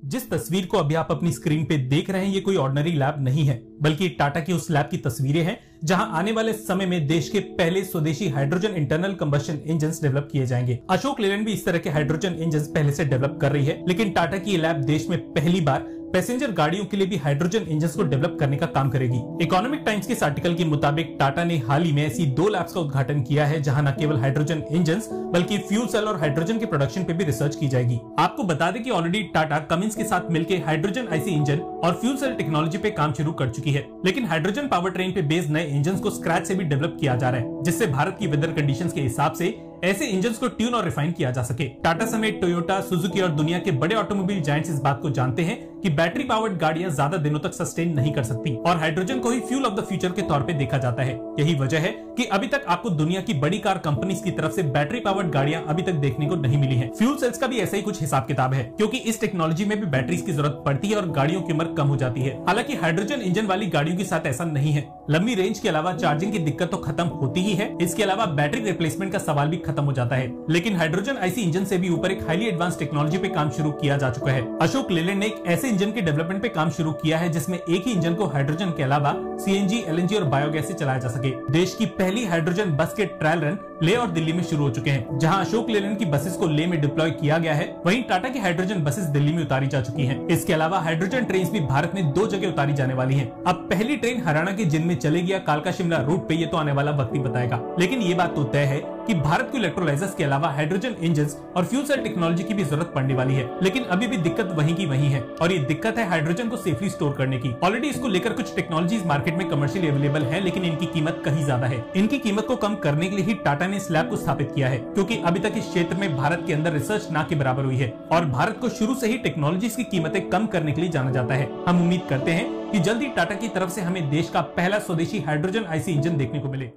जिस तस्वीर को अभी आप अपनी स्क्रीन पे देख रहे हैं ये कोई ऑर्डिनरी लैब नहीं है, बल्कि टाटा की उस लैब की तस्वीरें हैं जहां आने वाले समय में देश के पहले स्वदेशी hydrogen internal combustion engines develop किए जाएंगे। अशोक लेलैंड भी इस तरह के हाइड्रोजन इंजन्स पहले से डेवलप कर रही है, लेकिन टाटा की ये लैब देश में पहली बार पैसेंजर गाड़ियों के लिए भी हाइड्रोजन इंजन्स को डेवलप करने का काम करेगी। इकोनॉमिक टाइम्स के इस आर्टिकल के मुताबिक टाटा ने हाल ही में ऐसी 2 लैब्स का उद्घाटन किया है जहां न केवल हाइड्रोजन इंजन्स बल्कि फ्यूल सेल और हाइड्रोजन के प्रोडक्शन पे भी रिसर्च की जाएगी। आपको बता दें कि ऑलरेडी टाटा कमिंस के साथ मिलकर हाइड्रोजन आईसी इंजन और फ्यूल सेल टेक्नोलॉजी पे काम शुरू कर चुकी है, लेकिन हाइड्रोजन पावर ट्रेन पे बेस्ड नए इंजन को स्क्रैच से भी डेवलप किया जा रहा है, जिससे भारत की वेदर कंडीशंस के हिसाब से ऐसे इंजन्स को ट्यून और रिफाइन किया जा सके। टाटा समेत टोयोटा, सुजुकी और दुनिया के बड़े ऑटोमोबाइल जायंट्स इस बात को जानते हैं कि बैटरी पावर्ड गाड़ियां ज्यादा दिनों तक सस्टेन नहीं कर सकती और हाइड्रोजन को ही फ्यूल ऑफ द फ्यूचर के तौर पे देखा जाता है। यही वजह है कि अभी तक आपको दुनिया की बड़ी कार कंपनीज की तरफ से बैटरी पावर्ड गाड़ियां अभी तक देखने को नहीं मिली है। फ्यूल सेल्स का भी ऐसा ही कुछ हिसाब किताब है, क्योंकि इस टेक्नोलॉजी में भी बैटरीज की जरूरत पड़ती है और गाड़ियों की उम्र कम हो जाती है। हालांकि हाइड्रोजन इंजन वाली गाड़ियों के साथ ऐसा नहीं है। लंबी रेंज के अलावा चार्जिंग की दिक्कत तो खत्म होती ही है, इसके अलावा बैटरी रिप्लेसमेंट का सवाल भी खत्म हो जाता है। लेकिन हाइड्रोजन आईसी इंजन से भी ऊपर एक हाईली एडवांस टेक्नोलॉजी पे काम शुरू किया जा चुका है। अशोक लेलैंड ने एक ऐसे इंजन के डेवलपमेंट पे काम शुरू किया है जिसमें एक ही इंजन को हाइड्रोजन के अलावा सीएनजी, एलएनजी और बायोगैस से चलाया जा सके। देश की पहली हाइड्रोजन बस के ट्रायल रन लेह और दिल्ली में शुरू हो चुके हैं। जहां अशोक लेलैंड की बसेस को लेह में डिप्लॉय किया गया है, वहीं टाटा की हाइड्रोजन बसेस दिल्ली में उतारी जा चुकी हैं। इसके अलावा हाइड्रोजन ट्रेन भी भारत में 2 जगह उतारी जाने वाली हैं। अब पहली ट्रेन हरियाणा के जिंद में चलेगी या कालका शिमला रूट पे, ये तो आने वाला वक्त ही बताएगा। लेकिन ये बात तो तय है कि भारत को इलेक्ट्रोलाइजर्स के अलावा हाइड्रोजन इंजन्स और फ्यूल सेल टेक्नोलॉजी की भी जरूरत पड़ने वाली है। लेकिन अभी भी दिक्कत वहीं की वहीं है, और ये दिक्कत है हाइड्रोजन को सेफली स्टोर करने की। ऑलरेडी इसको लेकर कुछ टेक्नोलॉजीज मार्केट में कमर्शियली अवेलेबल है, लेकिन इनकी कीमत कहीं ज्यादा है। इनकी कीमत को कम करने के लिए ही टाटा ने इस लैब को स्थापित किया है, क्योंकि अभी तक इस क्षेत्र में भारत के अंदर रिसर्च ना के बराबर हुई है और भारत को शुरू से ही टेक्नोलॉजीज की कीमतें कम करने के लिए जाना जाता है। हम उम्मीद करते हैं कि जल्दी टाटा की तरफ से हमें देश का पहला स्वदेशी हाइड्रोजन आईसी इंजन देखने को मिले।